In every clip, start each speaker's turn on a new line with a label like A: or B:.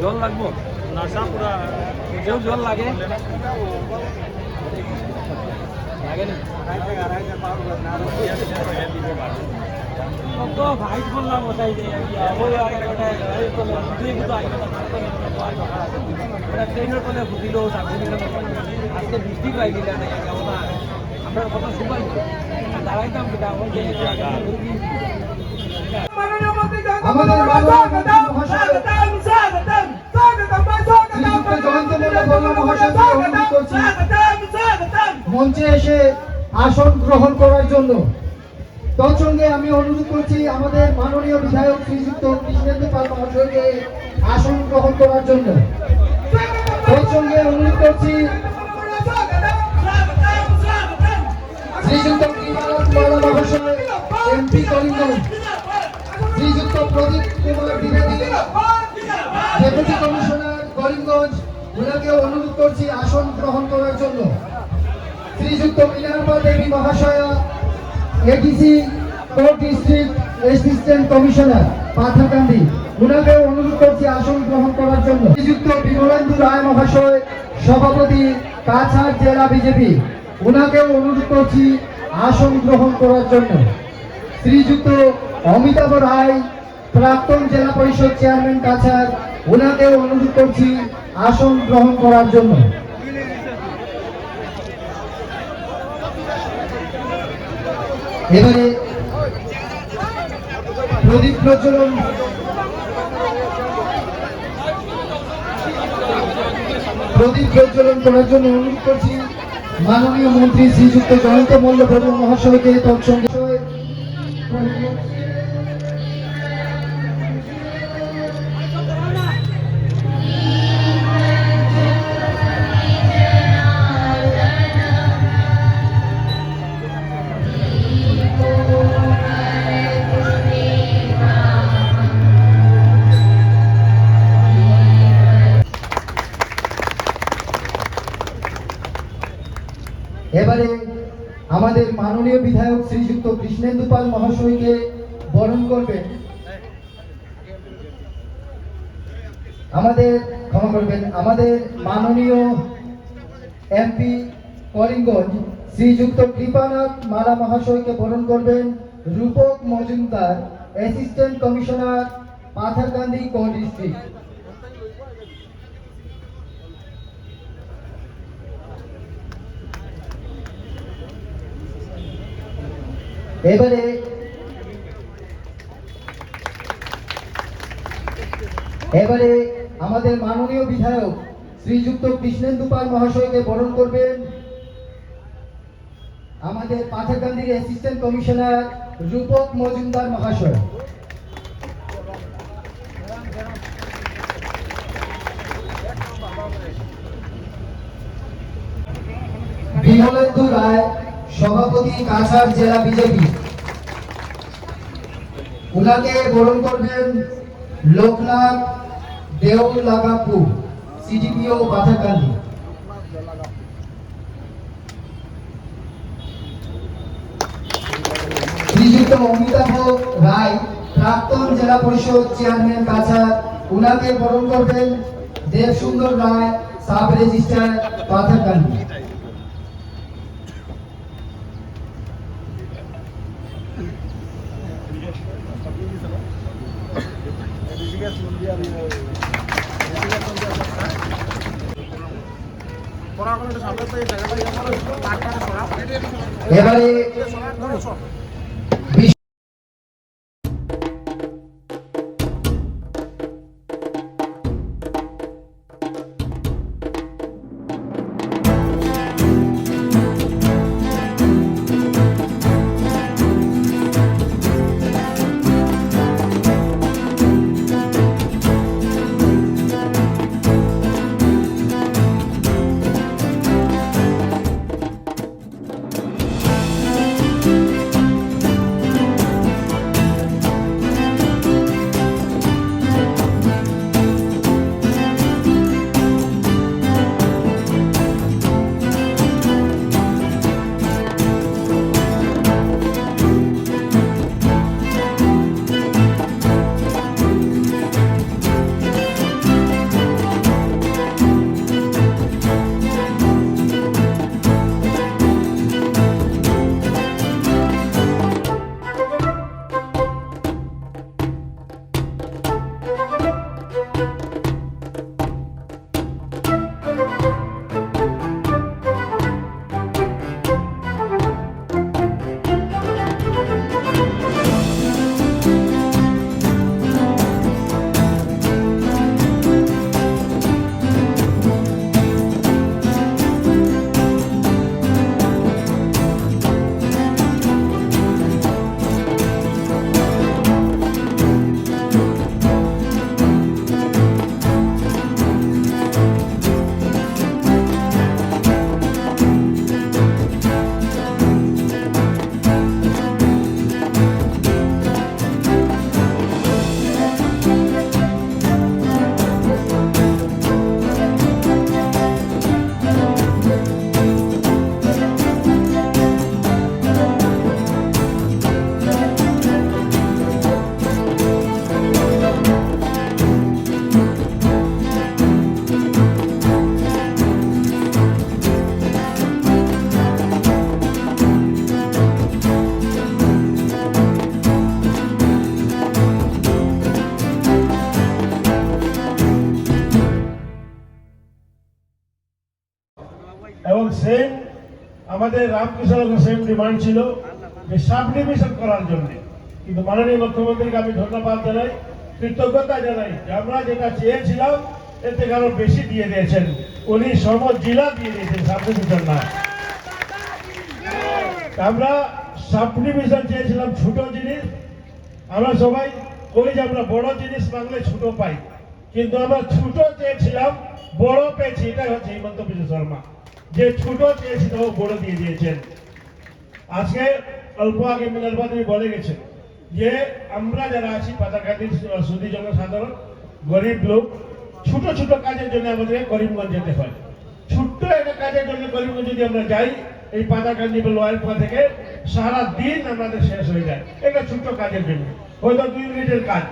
A: জল লাগবো নাশা পুরা নিজেও জল লাগে কত ভাইট বললাম ওটাই ট্রেনের পরে ফুটিল আজকে বৃষ্টি পাই দিলে আমরা কত সুপার দাঁড়াইতাম
B: মঞ্চে এসে আসন গ্রহণ করার জন্য তৎসঙ্গে আমি অনুরোধ করছি আমাদের মাননীয় বিধায়ক শ্রীযুক্ত কৃষ্ণেন্দু পাল মহাশয়কে আসন গ্রহণ করার জন্য তৎসঙ্গে অনুরোধ করছি শ্রীযুক্ত মহাশয় এমপি করিমগঞ্জ শ্রীযুক্ত প্রদীপ কুমার দ্বিবেদী ডেপুটি কমিশনার করিমগঞ্জ ওনাকে অনুরোধ করছি আসন গ্রহণ করার জন্য শ্রীযুক্ত মিনারবা দেবী মহাশয়া ADC court district assistant commissioner Patharkandi ওনাকে অনুরোধ করছি আসন গ্রহণ করার জন্য শ্রীযুক্ত বিমলেন্দু রায় মহাশয় সভাপতি কাছাড় জেলা বিজেপি ওনাকেও অনুরোধ করছি আসন গ্রহণ করার জন্য শ্রীযুক্ত অমিতাভ রায় প্রাক্তন জেলা পরিষদ চেয়ারম্যান কাছাড় ওনাকেও অনুরোধ করছি আসন গ্রহণ করার জন্য এবারে প্রদীপ প্রজ্বলন করার জন্য অনুরোধ করছি মাননীয় মন্ত্রী শ্রীযুক্ত জয়ন্ত মল্ল প্রভু মহাশয়কে তৎসঙ্গে এবারে আমাদের মাননীয় বিধায়ক শ্রীযুক্ত কৃষ্ণেন্দু পাল মহাশয়কে বরণ করবেন আমাদের মাননীয় এমপি করিমগঞ্জ শ্রীযুক্ত কৃপানাথ মালা মহাশয়কে বরণ করবেন Rupak Majumdar assistant commissioner Patharkandi court district এবারে আমাদের মাননীয় বিধায়ক শ্রীযুক্ত কৃষ্ণেন্দু পাল মহাশয়কে বরণ করবেন আমাদের পাথারকান্দির অ্যাসিস্ট্যান্ট কমিশনার রূপক মজুমদার মহাশয় বিমলেন্দু রায় সভাপতি কাছাড় জেলা বিজেপি উনাকে বরণ করবেন লোকনাথ দেওলাগাপু সিডিপিও পাথারকান্দি শ্রীযুক্ত অমিতাভ রায় প্রাক্তন জেলা পরিষদ চেয়ারম্যান কাছাড় উনাকে বরণ করবেন দেবসুন্দর রায় সাব রেজিস্ট্রার পাথারকান্দি এবারে
C: এবং সেম আমাদের রামকৃষ্ণের সেম ডিমান্ড ছিল যে সাব ডিভিশন করার জন্য, কিন্তু মাননীয় মুখ্যমন্ত্রীকে আমি ধন্যবাদ জানাই, কৃতজ্ঞতা জানাই যে আমরা যেটা চেয়েছিলাম এর থেকে আরো বেশি দিয়ে দিয়েছেন। উনি জেলা দিয়ে দিয়েছেন, সাব ডিভিশন না। আমরা সাব ডিভিশন চেয়েছিলাম ছোট জিনিস, আমরা সবাই কই যে আমরা বড় জিনিস মাংলে ছোট পাই, কিন্তু আমরা ছোট চেয়েছিলাম বড় পেয়েছি। এটাই হচ্ছে হিমন্ত বিশ্ব শর্মা, যে ছোট চেয়েছিল ও বড় দিয়ে দিয়েছেন। আজকে অল্প আগে মিনারবা তুমি বলে গেছেন যে আমরা যারা আছি পাতাকান্দি সুদী জনসাধারণ গরিব লোক, ছোট ছোট কাজের জন্য আমাদের করিমগঞ্জ যেতে হয়। ছোট্ট একটা কাজের জন্য করিমগঞ্জ যদি আমরা যাই, এই পাতাকান্দি বা লোয়ারপা থেকে সারা দিন আমাদের শেষ হয়ে যায়। এটা ছোট্ট কাজের জন্য হয়তো 2 মিনিটের কাজ,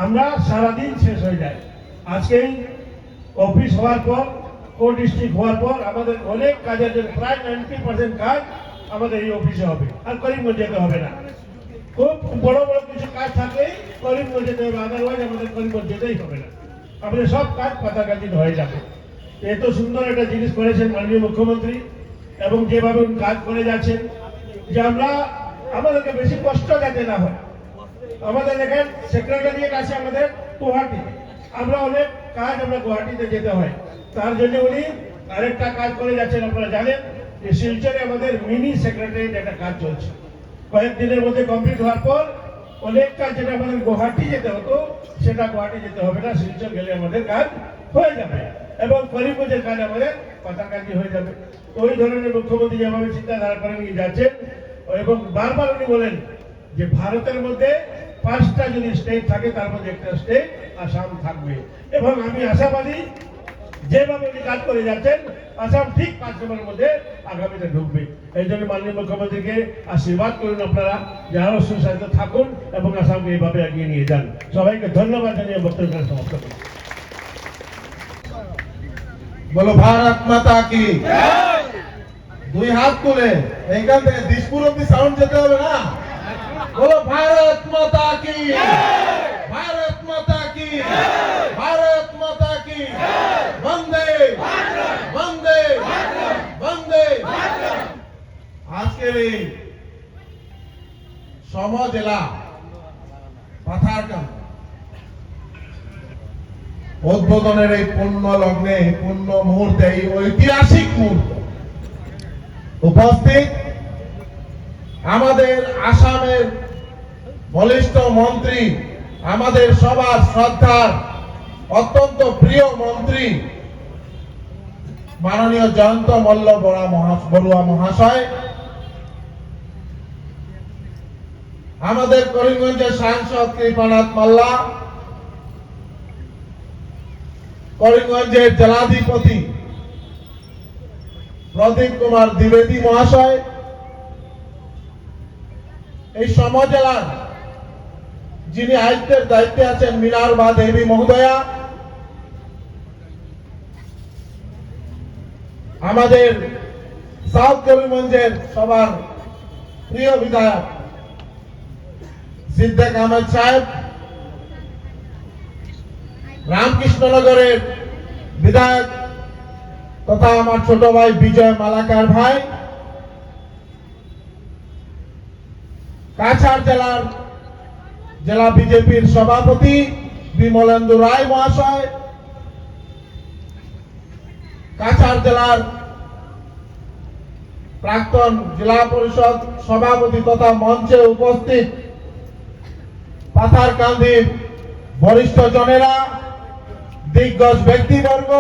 C: আমরা সারাদিন শেষ হয়ে যায়। আজকে অফিস হওয়ার পর, কো ডিস্ট্রিক্ট হওয়ার পর আমাদের অনেক কাজের জন্য প্রায় 90% কাজ আমাদের এই অফিসে হবে, আর করিমগঞ্জ যেতে হবে না। খুব বড় বড় কিছু কাজ থাকলেই করিমগঞ্জ যেতে হবে, আদারওয়াইজ আমাদের করিমগঞ্জ যেতেই হবে না, আমাদের সব কাজ পাতাকান্দিতে হয়ে যাবে। এত সুন্দর একটা জিনিস করেছেন মাননীয় মুখ্যমন্ত্রী, এবং যেভাবে উনি কাজ করে যাচ্ছেন, যে আমরা আমাদেরকে বেশি কষ্ট যাতে না হয়। আমাদের দেখেন সেক্রেটারিয়েট আছে আমাদের গুয়াহাটি, আমরা অনেক কাজ আমরা গুয়াহাটিতে যেতে হয়, তার জন্য উনি আরেকটা কাজ করে যাচ্ছেন। আপনারা জানেন যে শিলচরে আমাদের মিনি সেক্রেটারিয়েট একটা কাজ চলছে, কয়েকদিনের মধ্যে কমপ্লিট হওয়ার পর অনেক কাজ যেটা আমাদের গুয়াহাটি যেতে হতো সেটা গুয়াহাটি যেতে হবে না, শিলচর গেলে আমাদের কাজ হয়ে যাবে, এবং করিমগঞ্জের কাজ আমাদের পাতাকান্দি হয়ে যাবে। তো ওই ধরনের মুখ্যমন্ত্রী যেভাবে চিন্তাধারা করে নিয়ে যাচ্ছেন, এবং বারবার উনি বলেন যে ভারতের মধ্যে 5টা যদি স্টেট থাকে তার মধ্যে একটা স্টেট আসাম থাকবে, এবং আমি আশাবাদী যেভাবে উনি কাজ করে যাচ্ছেন আসাম ঠিক 5 নম্বরের মধ্যে আগামীতে ঢুকবে। এই জন্য মাননীয় মুখ্যমন্ত্রীকে আশীর্বাদ করুন আপনারা যে আরো সুস্বাস্থ্য থাকুন এবং আসামকে এইভাবে এগিয়ে নিয়ে যান। সবাইকে ধন্যবাদ জানিয়ে বক্তব্য সমাপ্ত করি।
D: বলো ভারত মাতা কি, দুই হাত তুলে এইখান থেকে দিশপুর অব্দি সাউন্ড যেতে হবে না। বলো ভারত মাতা কি, ভারত মাতা কি। भारत माता की वंदे वंदे वंदे। আজকের এই সমজেলা পাথারকান্দি উদ্বোধনের এই পুণ্য লগ্নে, পুণ্য মুহূর্তে, এই ঐতিহাসিক মুহূর্তে উপস্থিত আমাদের আসামের বলিষ্ঠ মন্ত্রী, আমাদের সবার শ্রদ্ধার অত্যন্ত প্রিয় মন্ত্রী মাননীয় জয়ন্ত মল্ল বড়ুয়া মহাশয়, আমাদের করিমগঞ্জের সাংসদ কৃপানাথ মাল্লা, করিমগঞ্জের জেলাধিপতি প্রদীপ কুমার দ্বিবেদী মহাশয়, এই সমজেলার যিনি আয়ুক্তের দায়িত্বে আছেন মিনারবা দেবী মহোদয়া, আমাদের সাউথ করিমগঞ্জের সবার প্রিয় বিধায়ক সিদ্দিক আহমেদ সাহেব, রামকৃষ্ণনগরের বিধায়ক তথা আমার ছোট ভাই বিজয় মালাকার ভাই, কাছাড় জেলার জেলা বিজেপির সভাপতি বিমলেন্দু রায় মহাশয়, কাছাড় জেলার প্রাক্তন জেলা পরিষদ সভাপতি তথা মঞ্চে উপস্থিত পাথারকান্দির বরিষ্ঠ জনেরা, দিগ্গজ ব্যক্তিবর্গ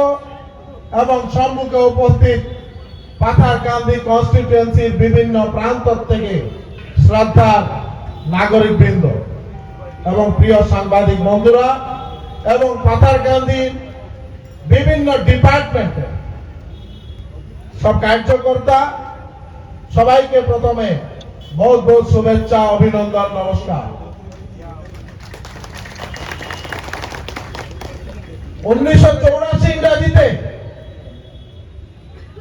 D: এবং সম্মুখে উপস্থিত পাথারকান্দি কনস্টিটিউয়েন্সির বিভিন্ন প্রান্ত থেকে শ্রদ্ধার নাগরিক বৃন্দ এবং প্রিয় সাংবাদিক বন্ধুরা এবং পাথারকান্দির বিভিন্ন ডিপার্টমেন্টের সব কার্যকর্তা, সবাইকে প্রথমে বহুত বহুত শুভেচ্ছা, অভিনন্দন, নমস্কার। 1984 ইংরেজিতে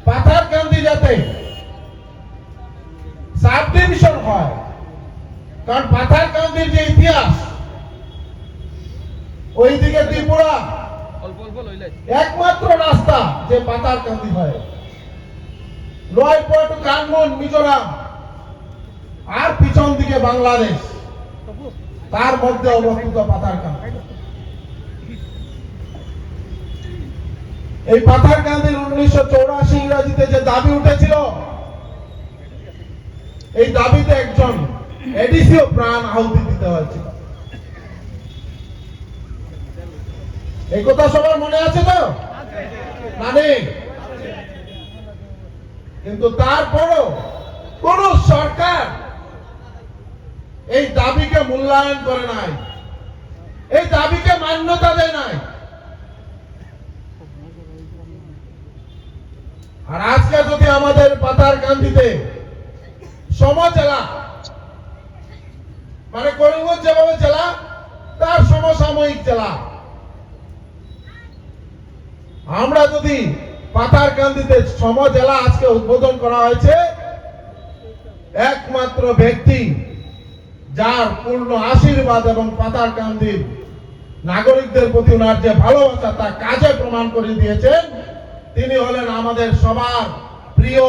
D: পাথারকান্দি যাতে সাব ডিভিশন হয়, কারণ পাথারকান্দির যে ইতিহাস, ওইদিকে ত্রিপুরা একমাত্র রাস্তা যে পাথারকান্দি হয়, লোয়ার টু কানমুন মিজোরাম, আর পিছন দিকে বাংলাদেশ, তার মধ্যে অবস্থিত পাথারকান্দি। এই পাথারকান্দির 1984 ইংরেজিতে যে দাবি উঠেছিল, এই দাবিতে একজন এডিসিও প্রাণ আহুতি দিতে হয়েছিল। এই কথা সবার মনে আছে তো? না নেই? কিন্তু তারপরও কোন সরকার এই দাবিকে মূল্যায়ন করে নাই, এই দাবিকে মান্যতা দেয় নাই। আর আজকে যদি আমাদের পাথারকান্দিতে সমজেলা, মানে করিমগঞ্জ যেভাবে জেলা, তার সমসাময়িক জেলা, আমরা যদি পাথারকান্দিতে সমজেলা আজকে উদ্বোধন করা হয়েছে, একমাত্র ব্যক্তি যার পূর্ণ আশীর্বাদ এবং পাথারকান্দির নাগরিকদের প্রতি ওনার যে ভালোবাসা তা কাজে প্রমাণ করে দিয়েছেন, তিনি হলেন আমাদের সবার প্রিয়,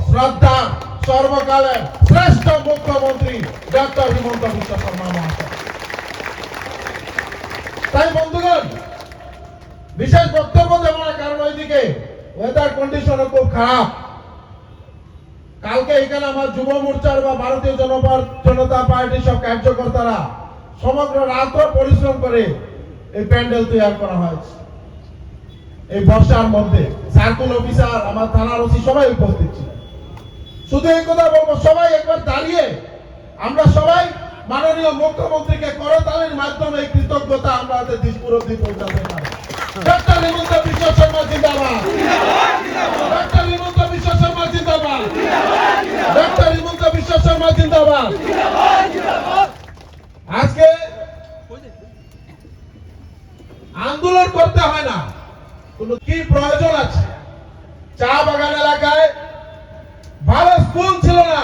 D: শ্রদ্ধা, সর্বকালের শ্রেষ্ঠ মুখ্যমন্ত্রী ডক্টর হিমন্ত বিশ্ব শর্মা মহাশয়। তাই বন্ধুগণ, বিশেষ বক্তব্য দেব না, কারণ ওইদিকে ওয়েদার কন্ডিশনও খুব খারাপ। কালকে এখানে আমার যুব মোর্চার বা ভারতীয় জনতা পার্টির সব কার্যকর্তারা সমগ্র রাত পরিশ্রম করে এই প্যান্ডেল তৈরি করা হয়েছে। এই বর্ষার মধ্যে সার্কেল অফিসার, আমার থানার ওসি সবাই উপস্থিত ছিল। শুধু এই কথা বলবো, সবাই একবার দাঁড়িয়ে আমরা সবাই মাননীয় মুখ্যমন্ত্রীকে করতালির মাধ্যমে এই কৃতজ্ঞতা আমরা দিশপুর অব্দি পৌঁছাতে পারি। ডক্টর হিমন্ত বিশ্ব শর্মা জিন্দাবাদ, ডক্টর হিমন্ত বিশ্ব শর্মা জিন্দাবাদ, ডক্টর হিমন্ত বিশ্ব শর্মা জিন্দাবাদ। আজকে আন্দোলন করতে হয় না, কোনো কি প্রয়োজন আছে? চা বাগান এলাকায় ভালো স্কুল ছিল না,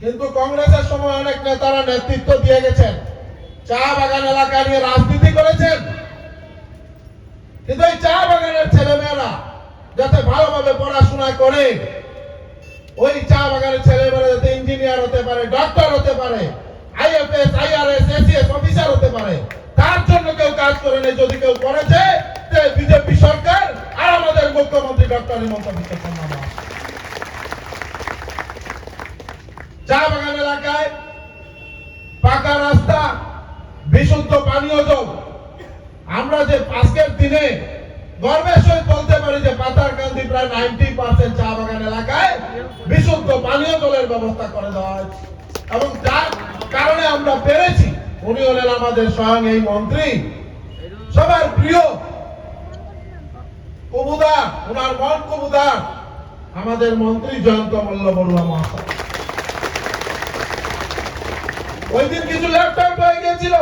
D: কিন্তু কংগ্রেসের সময় অনেক নেতারা নেতৃত্ব দিয়ে গেছেন। চা বাগান এলাকা নিয়ে রাজনীতি বৃদ্ধি করেছেন, কিন্তু এই চা বাগানের ছেলেমেয়েরা যাতে ভালোভাবে পড়াশোনা করে, ওই চা বাগানের ছেলেমেয়েরা যাতে ইঞ্জিনিয়ার হতে পারে, ডক্টর হতে পারে, আইএফএস, আইআরএস, এসিএস অফিসার হতে পারে, তার জন্য কেউ কাজ করে নেই। যদি কেউ করেছে, বিজেপি সরকার আর আমাদের মুখ্যমন্ত্রী ডক্টর হিমন্ত বিশ্ব শর্মা। চা বাগান এলাকায় পাকা রাস্তা, বিশুদ্ধ পানীয় জল। আমরা যে আজকের দিনে গর্বের সহিত বলতে পারি যে পাতারকান্দি প্রায় 90% চা বাগান এলাকায় বিশুদ্ধ পানীয় জলের ব্যবস্থা করে দেওয়া হয়েছে, এবং যার কারণে আমরা পেরেছি। উনি হলেন আমাদের স্বয়ং এই মন্ত্রী, সবার প্রিয় কুমুদার, ওনার মন কুমুদার, আমাদের মন্ত্রী জয়ন্ত মল্ল বড়ুয়া মহাশয়। ওই দিন কিছু লেফট আউট হয়ে গিয়েছিল,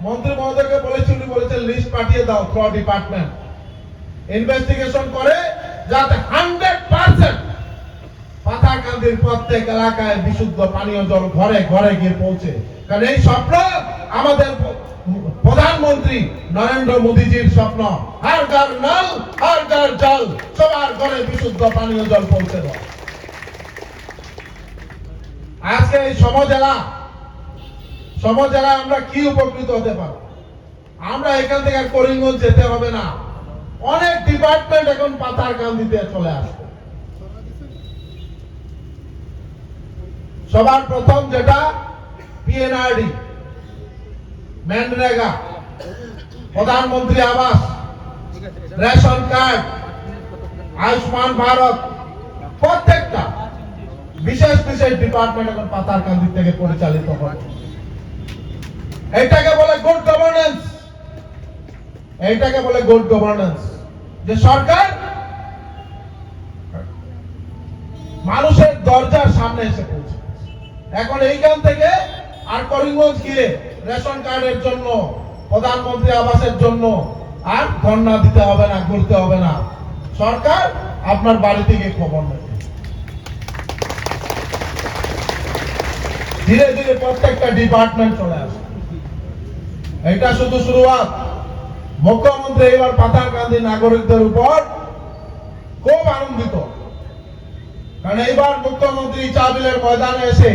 D: মন্ত্রী মহোদয়কে বলেছি, উনি বলেছেন লিস্ট পাঠিয়ে দাও থ্রু ডিপার্টমেন্ট, ইনভেস্টিগেশন করে যাতে 100% পাতারকান্দির প্রত্যেক এলাকায় বিশুদ্ধ পানীয় জল ঘরে ঘরে গিয়ে পৌঁছে। কারণ এই স্বপ্ন আমাদের প্রধানমন্ত্রী নরেন্দ্র মোদীজির স্বপ্ন, হর ঘর নল হর ঘর জল, সবার ঘরে বিশুদ্ধ পানীয় জল পৌঁছে দেওয়া। আজকে এই সমজেলা আমরা কি উপকৃত হতে পারব? আমরা এখান থেকে করিমগঞ্জ যেতে হবে না, অনেক ডিপার্টমেন্ট এখন পাতারকান্দিতে চলে আসবে। সবার প্রথম যেটা পিএনআরডি, ম্যানরেগা, প্রধানমন্ত্রী আবাস, রেশন কার্ড, আয়ুষ্মান ভারত, প্রত্যেকটা বিশেষ বিশেষ ডিপার্টমেন্ট এখন পাতারকান্দি থেকে পরিচালিত হয়। এইটাকে বলে গুড গভর্নেন্স, এইটাকে বলে গুড গভর্নেন্স, যে সরকার মানুষের দরজার সামনে এসে পৌঁছে। এখন এইখান থেকে আর করিমগঞ্জ গিয়ে রেশন কার্ডের জন্য, প্রধানমন্ত্রী আবাসের জন্য আর ধর্ণা দিতে হবে না, ঘুরতে হবে না, সরকার আপনার বাড়ি থেকে খবর নেবে। ধীরে ধীরে প্রত্যেকটা ডিপার্টমেন্ট চলে আসে। এটা শুধু শুরুয়াত। মুখ্যমন্ত্রী এবার পাতারকান্দি নাগরিকদের উপর খুব আনন্দিত, কারণ এইবার মুখ্যমন্ত্রী চা বিলের ময়দানে এসে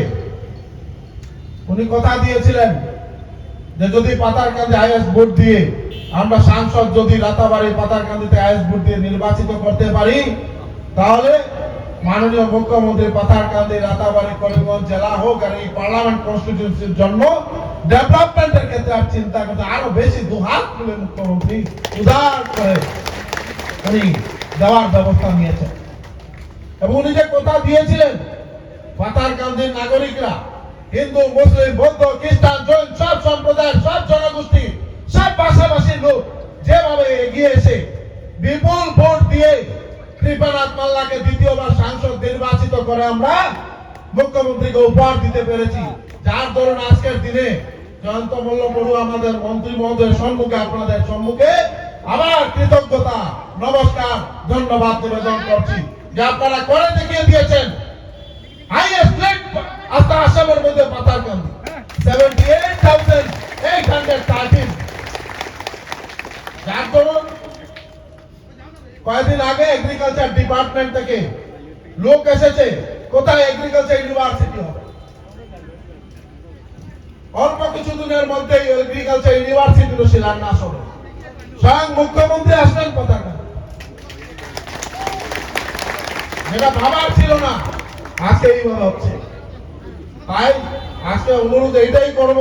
D: উনি কথা দিয়েছিলেন যে যদি পাতারকান্দি আইএস ভোট দিয়ে আমরা সাংসদ যদি রাতাবাড়ি পাতারকান্দিতে আইএস ভোট দিয়ে নির্বাচিত করতে পারি, তাহলে মাননীয় মুখ্যমন্ত্রী পাতারকান্দি, রাতাবাড়ি, করিমগঞ্জ জেলা হোক আর এই পার্লামেন্ট কনস্টিটিউন্সির জন্য ডেভেলপমেন্টের ক্ষেত্রে আর চিন্তা করতে আরো বেশি দুহাত তুলে মুখ্যমন্ত্রী উদার করে উনি দেওয়ার ব্যবস্থা নিয়েছেন। এবং উনি যে কথা দিয়েছিলেন পাতারকান্দির নাগরিকরা হিন্দু, মুসলিম, বৌদ্ধ, খ্রিস্টান, জৈন সব সম্প্রদায়ের, সব জনগোষ্ঠী, সব ভাষাভাষীর লোক যেভাবে এগিয়ে এসে বিপুল ভোট দিয়ে কৃপানাথ মাল্লাকে দ্বিতীয়বার সাংসদ নির্বাচিত করে আমরা মুখ্যমন্ত্রীকে উপহার দিতে পেরেছি, যার দরুন আজকের দিনে জয়ন্ত মল্ল বড়ুয়া আমাদের মন্ত্রী মহোদয়ের সম্মুখে, আপনাদের সম্মুখে আবার কৃতজ্ঞতা, নমস্কার, ধন্যবাদ নিবেদন করছি যে আপনারা করে দেখিয়ে দিয়েছেন। হাইয়েস্ট রেট আজকে আসামের মধ্যে পাতারকান্দি 78,813। যার দরুন কয়েকদিন আগে এগ্রিকালচার ডিপার্টমেন্ট থেকে লোক এসেছে, কোথায় এগ্রিকালচার ইউনিভার্সিটি হবে। অল্প কিছুদিনের মধ্যে এগ্রিকালচার ইউনিভার্সিটির শিলান্যাস হবে। স্বয়ং মুখ্যমন্ত্রী আসলেন পাতারকান্দি, যেটা ভাবার ছিল না, আজকে এইভাবে হচ্ছে। তাই আজকে অনুরোধ এইটাই করব,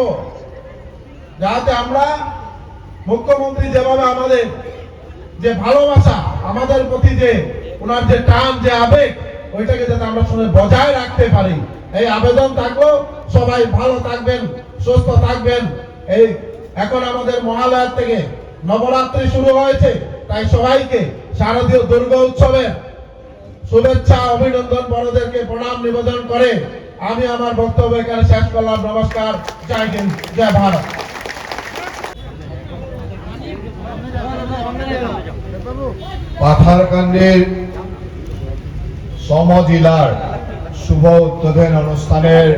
D: যাতে আমরা মুখ্যমন্ত্রী যেভাবে আমাদের যে ভালোবাসা, আমাদের প্রতি যে ওনার যে টান, যে আবেগ, ওইটাকে যাতে আমরা শুনে বজায় রাখতে পারি, এই আবেদন থাকলো। সবাই ভালো থাকবেন, সুস্থ থাকবেন। এই এখন আমাদের মহালয়ার থেকে নবরাত্রি শুরু হয়েছে, তাই সবাইকে শারদীয় দুর্গা উৎসবের শুভেচ্ছা, অভিনন্দন, বড়দেরকে প্রণাম নিবেদন করে আমি আমার বক্তব্য এখানে শেষ করলাম। নমস্কার, জয় হিন্দ, জয় ভারত।
E: পাথারকান্দির সমজেলার শুভ উদ্বোধন অনুষ্ঠানের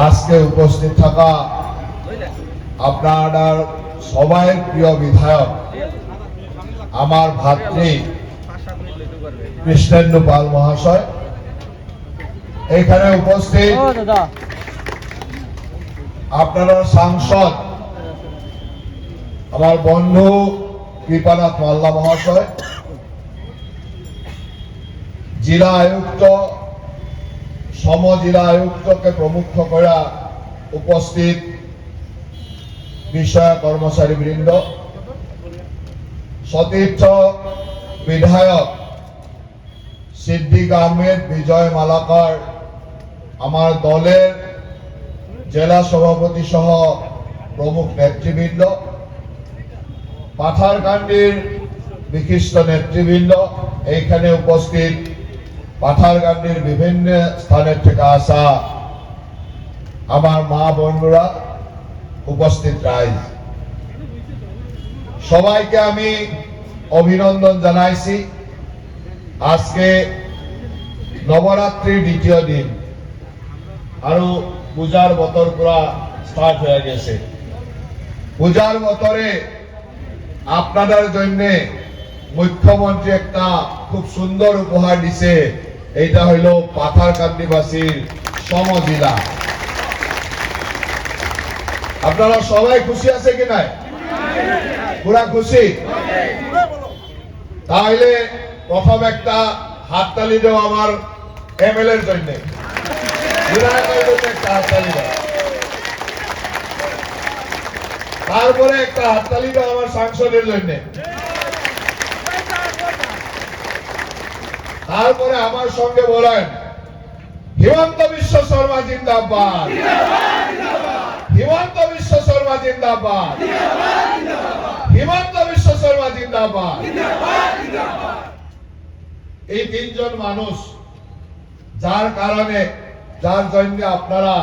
E: আজকে উপস্থিত থাকা আপনারা সবাই প্রিয় বিধায়ক আমার ভাতৃ কৃষ্ণেন্দু পাল মহাশয়, এখানে উপস্থিত আপনারা সাংসদ আমার বন্ধু কৃপানাথ মাল্লা মহাশয়, জেলা আয়ুক্ত সমজেলা আয়ুক্তকে প্রমুখ করে উপস্থিত বিষয় কর্মচারী বৃন্দ, সতীর্থ বিধায়ক সিদ্দিক আহমেদ, বিজয় মালাকার, আমার দলের জেলা সভাপতি সহ প্রমুখ নেতৃবৃন্দ, পাথারকান্দির বিশিষ্ট নেতৃবৃন্দ, এইখানে উপস্থিত পাথারকান্দির বিভিন্ন স্থানের থেকে আসা আমার মা বোনরা, উপস্থিত রাইজ, সবাইকে আমি অভিনন্দন জানাইছি। আজকে নবরাত্রির দ্বিতীয় দিন, আরো পূজার বতর পুরা স্টার্ট হয়ে গেছে। পূজার বতরে আপনাদের জন্য মুখ্যমন্ত্রী একটা খুব সুন্দর উপহার দিছে, এইটা হইল পাথারকান্দিবাসীর সমজেলা। আপনারা সবাই খুশি আছে কি নাই? পুরা খুশি? তাহলে প্রথম একটা হাততালি দেও আমার এমএলএর জন্য, বিধায়কের জন্য একটা হাততালি দাও। তারপরে একটা হাততালি দাও আমার সাংসদের জন্য। তারপরে আমার সঙ্গে বলেন হিমন্ত বিশ্ব শর্মা জিন্দাবাদ, হিমন্ত বিশ্ব শর্মা জিন্দাবাদ, হিমন্ত বিশ্ব শর্মা জিন্দাবাদ। এই তিনজন মানুষ যার কারণে, যার জন্য আপনারা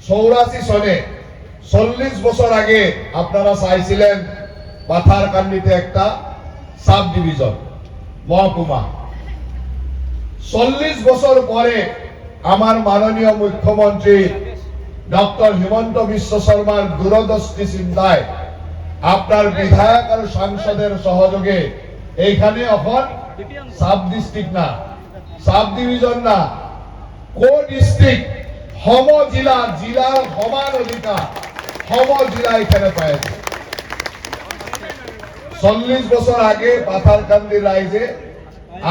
E: 84 সনে 40 বছর আগে আপনারা চাইছিলেন পাথারকান্দিতে একটা সাব ডিভিশন, মহকুমা। 40 বছর পরে আমার মাননীয় মুখ্যমন্ত্রী ডক্টর হিমন্ত বিশ্ব শর্মার দূরদৃষ্টি চিন্তায় আপনার বিধায়ক আর সাংসদের সহযোগে এইখানে এখন সাব ডিস্ট্রিক্ট না, সাব ডিভিশন না, কো ডিস্ট্রিক্ট, হম জেলা, জেলার সমান অধিকার, হম জেলা এখানে পাইছে। 40 বছর আগে পাথারকান্দি রাইজে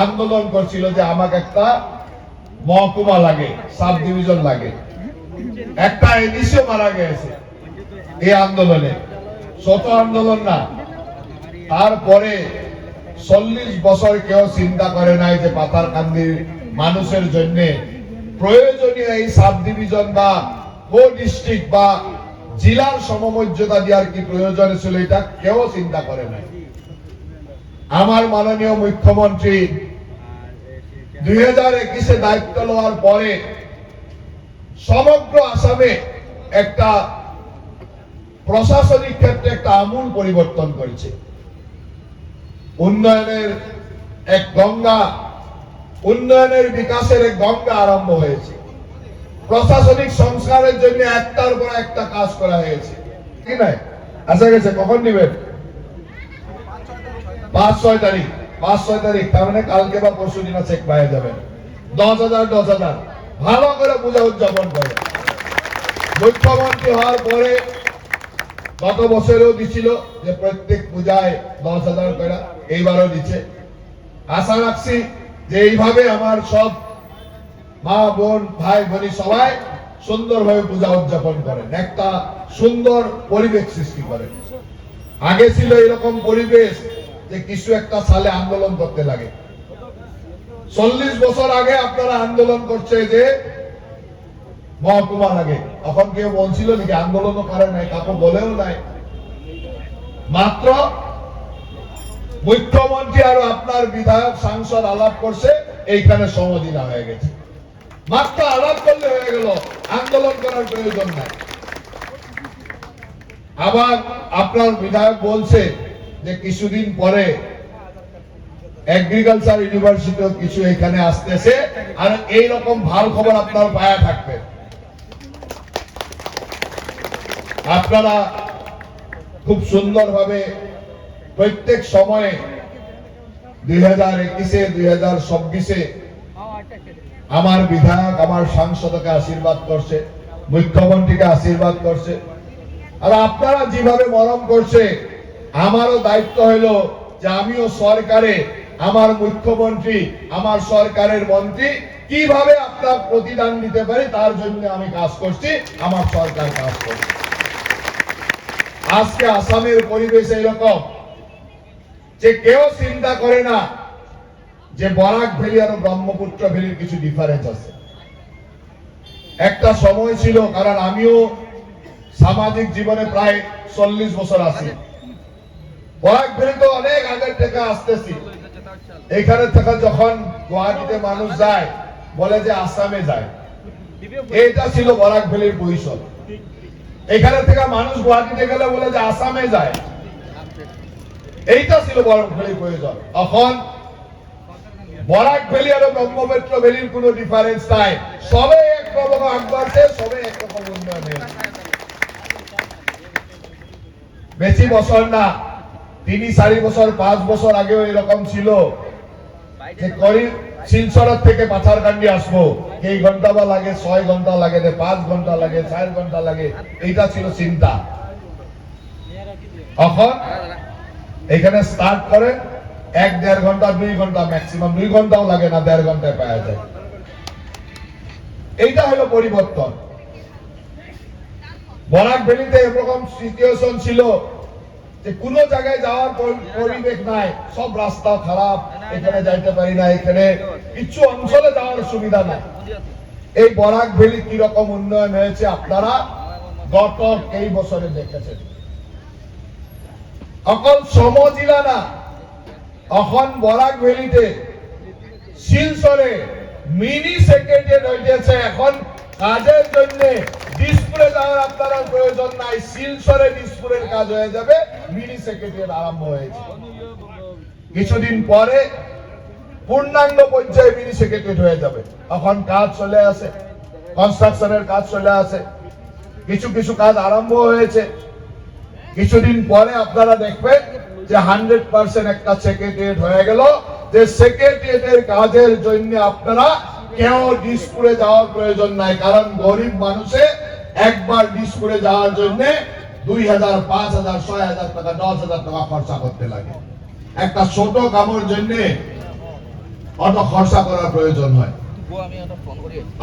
E: আন্দোলন করছিল যে আমাকে একটা মহকুমা লাগে, সাব ডিভিশন লাগে। একটা এডিসিও মারা গেছে এই আন্দোলনে, ছোট আন্দোলন না। তারপরে 40 বছর কেউ চিন্তা করে নাই যে পাথারকান্দির মানুষের জন্য প্রয়োজনীয় এই সাব ডিভিশন বা কো ডিস্ট্রিক্ট বা জেলার সমমর্যাদা দেওয়ার কি প্রয়োজন ছিল, এটা কেউ চিন্তা করে নাই। আমার মাননীয় মুখ্যমন্ত্রী 2021-এ দায়িত্ব নেওয়ার পরে সমগ্র আসামে একটা প্রশাসনিক ক্ষেত্রে একটা আমূল পরিবর্তন করেছে। উন্নয়নের এক গঙ্গা, উন্নয়নের বিকাশের এক গঙ্গা আরম্ভ হয়েছে। প্রশাসনিক সংস্কারের জন্য একটার পর একটা কাজ করা হয়েছে, কি নাই? আসা গেছে, কখন নিবেন? 5-6 তারিখ, 5-6 তারিখ, তার মানে কালকে বা পরশু দিন চেক পাওয়া যাবেন। 10,000 ভালো করে পূজা উদযাপন করে। মুখ্যমন্ত্রী হওয়ার পরে গত বছরেও দিছিল যে প্রত্যেক পূজায় 10,000 করে, এইবারও দিচ্ছে। আশা রাখছি যে এইভাবে আমার সব মা বোন ভাই বোনি সবাই সুন্দরভাবে পূজা উদযাপন করেন, একটা সুন্দর পরিবেশ সৃষ্টি করেন। আগে ছিল এরকম পরিবেশ যে কিছু একটা সালে আন্দোলন করতে লাগে। 40 বছর আগে আপনারা আন্দোলন করছে যে মহকুমা লাগে, তখন কেউ বলছিল নাকি? আন্দোলনও করে নাই, কাকু বলেও নাই। মাত্র মুখ্যমন্ত্রী আর আপনার বিধায়ক সাংসদ আলাপ করছে, এইখানে সমদিনা হয়ে গেছে। মাত্র আলাপ করলে হয়ে গেল, আন্দোলন করার প্রয়োজন নাই। আবার আপনার বিধায়ক বলছে যে কিছুদিন পরে এগ্রিকালচার ইউনিভার্সিটিও কিছু এখানে আসতেছে, আর এইরকম ভালো খবর আপনার পায়া থাকবে। আপনারা খুব সুন্দরভাবে প্রত্যেক সময়ে 2021-এ 2026-এ আমার বিধায়ক আমার সাংসদকে আশীর্বাদ করছে, মুখ্যমন্ত্রীকে আশীর্বাদ করছে। আর আপনারা যেভাবে মরম করছে, আমারও দায়িত্ব হলো যে আমিও সরকারে আমার মুখ্যমন্ত্রী আমার সরকারের মন্ত্রী কিভাবে আপনার প্রতিদান দিতে পারি তার জন্য আমি কাজ করছি, আমার সরকার কাজ করছে। আজকে আসামের পরিবেশ এরকম যে কেউ চিন্তা করে না যে বরাক ভ্যালি আর ব্রহ্মপুত্র ভ্যালির কিছু ডিফারেন্স আছে। একটা সময় ছিল, কারণ আমিও সামাজিক জীবনে প্রায় 40 বছর আছি, বরাক ভ্যালি তো অনেক আগের থেকে আসতেছি। এখানে থেকে যখন গুয়াহাটিতে মানুষ যায় বলে যে আসামে যায়, এটা ছিল বরাক ভ্যালির পরিসর। এখানে থেকে মানুষ গুয়াহাটিতে গেলে বলে যে আসামে যায়, এইটা ছিল বরাক ভ্যালির প্রয়োজন। এখন বরাক ভ্যালি আর ব্রহ্মপুত্র ভ্যালির কোনো ডিফারেন্স নাই, সবে একরকম আগবাড়ছে, সবে একরকম উন্নয়ন হয়েছে। বেশি বছর না, 3-4 বছর 5 বছর আগেও এরকম ছিল যে শিলচর থেকে পাথারকান্দি আসবো, এই ঘন্টা বা লাগে, 6 ঘন্টা লাগে, 5 ঘন্টা লাগে, 4 ঘন্টা লাগে, এইটা ছিল চিন্তা। এখন এখানে স্টার্ট করে 1-1.5 ঘন্টা 2 ঘন্টা, ম্যাক্সিমাম 2 ঘন্টাও লাগে না, 1.5 ঘন্টায় পাওয়া যায়। এইটা হলো পরিবর্তন। বরাক ভ্যালিতে এরকম সিচুয়েশন ছিল যে কোনো জায়গায় যাওয়ার পরিবেশ নাই, সব রাস্তা খারাপ, এখানে যাইতে পারি না, এখানে কিছু অঞ্চলে যাওয়ার সুবিধা নাই। এই বরাক ভ্যালি কিরকম উন্নয়ন হয়েছে আপনারা গত এই বছরে দেখেছেন। অকল সমজিলা না, এখন বরাক ভ্যালিতে শিলচরে মিনি সেক্রেটারিয়েট হয়েছে। এখন কাজের জন্য দিসপুরে যাওয়ার আপনারা প্রয়োজন নাই, শিলচরে দিসপুরের কাজ হয়ে যাবে, মিনি সেক্রেটারিয়েট আরম্ভ হয়েছে। কিছুদিন পরে পূর্ণাঙ্গ পর্যায়ে মিনি সেক্রেটারিয়েট হয়ে যাবে। এখন কাজ চলে আসে, কনস্ট্রাকশনের কাজ চলে আসে, কিছু কিছু কাজ আরম্ভ হয়েছে। কিছুদিন পরে আপনারা দেখবেন যে 100% একটা সেক্রেটারিয়েট হয়ে গেল, যে সেক্রেটারিয়েটের কাজের জন্য আপনারা কেউ দিসপুরে যাওয়ার প্রয়োজন নাই। কারণ গরিব মানুষে একবার দিসপুরে যাওয়ার জন্য 2000, 5000, 6000 টাকা, 10,000 টাকা খরচা করতে লাগে। একটা ছোট কামের জন্য অত খরচা করার প্রয়োজন হয়।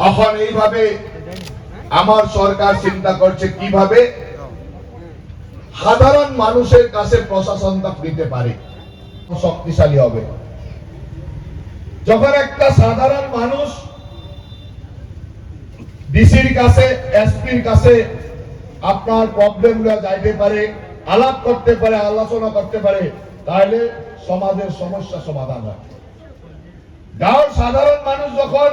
E: এখন এইভাবে আমার সরকার চিন্তা করছে কিভাবে সাধারণ মানুষের কাছে প্রশাসনটা দিতে পারে, শক্তিশালী হবে। যখন একটা সাধারণ মানুষ ডিসির কাছে, এসপির কাছে আপনার প্রবলেম গুলো যাইতে পারে, আলাপ করতে পারে, আলোচনা করতে পারে, তাহলে সমাজের সমস্যা সমাধান হয়। গাঁওর সাধারণ মানুষ যখন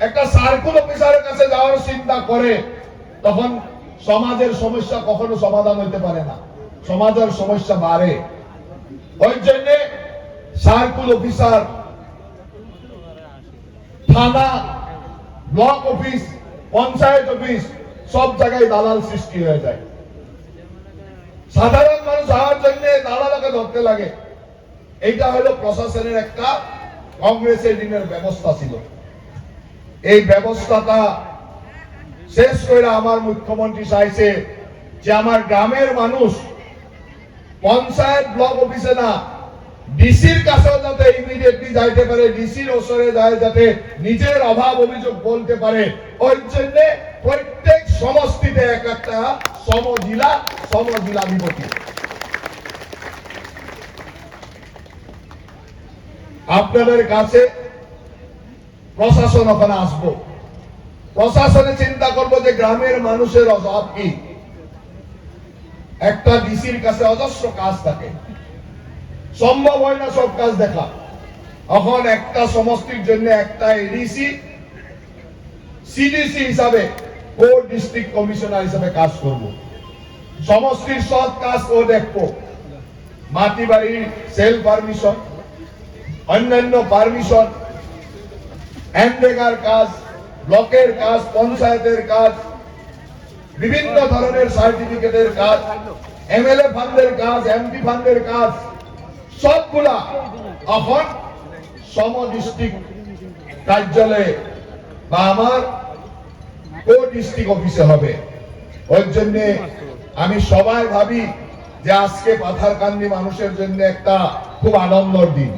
E: একটা সার্কুল অফিসারের কাছে যাওয়ার চিন্তা করে, তখন সমাজের সমস্যা কখনো সমাধান হইতে পারে না, সমাজের সমস্যা বাড়ে। ওই জন্য সার্কুল অফিসার, থানা, ব্লক অফিস, পঞ্চায়েত অফিস, সব জায়গায় দালাল সৃষ্টি হয়ে যায়। সাধারণ মানুষ যাওয়ার জন্য দালালকে ধরতে লাগে। এইটা হলো প্রশাসনের একটা কংগ্রেসের দিনের ব্যবস্থা ছিল। এই ব্যবস্থাটা শেষ করে আমার মুখ্যমন্ত্রী চাইছে যে আমার গ্রামের মানুষ পঞ্চায়েত ব্লক অফিসে না, ডিসির কাছেও যাতে ইমিডিয়েটলি যাইতে পারে, ডিসির ওসরে যায় যাতে নিজের অভাব অভিযোগ বলতে পারে। ওই জন্য প্রত্যেক সমষ্টিতে এক একটা সমজিলা বিভূতি। আপনাদের কাছে প্রশাসন ওখানে আসবো, প্রশাসনে চিন্তা করবো যে গ্রামের মানুষের অভাব কি। একটা ডিসির কাছে অজস্র কাজ থাকে, সম্ভব হয় না সব কাজ দেখা। এখন একটা সমষ্টির জন্য একটা এডিসি সিডিসি হিসাবে, ও ডিস্ট্রিক্ট কমিশনার হিসাবে কাজ করব। সমষ্টির সব কাজ ও দেখবো, মাটি বাড়ির সেল পারমিশন, অন্যান্য পারমিশন, এনরেগার কাজ, ব্লকের কাজ, পঞ্চায়েতের কাজ, বিভিন্ন ধরনের সার্টিফিকেটের কাজ, এমএলএ ফান্ডের কাজ, এমপি ফান্ডের কাজ সবগুলা এখন সম ডিস্ট্রিক্ট কার্যালয়ে বা আমার কো ডিস্ট্রিক্ট অফিসে হবে। ওই জন্য আমি সবাই ভাবি যে আজকে পাথারকান্দি মানুষের জন্য একটা খুব আনন্দের দিন।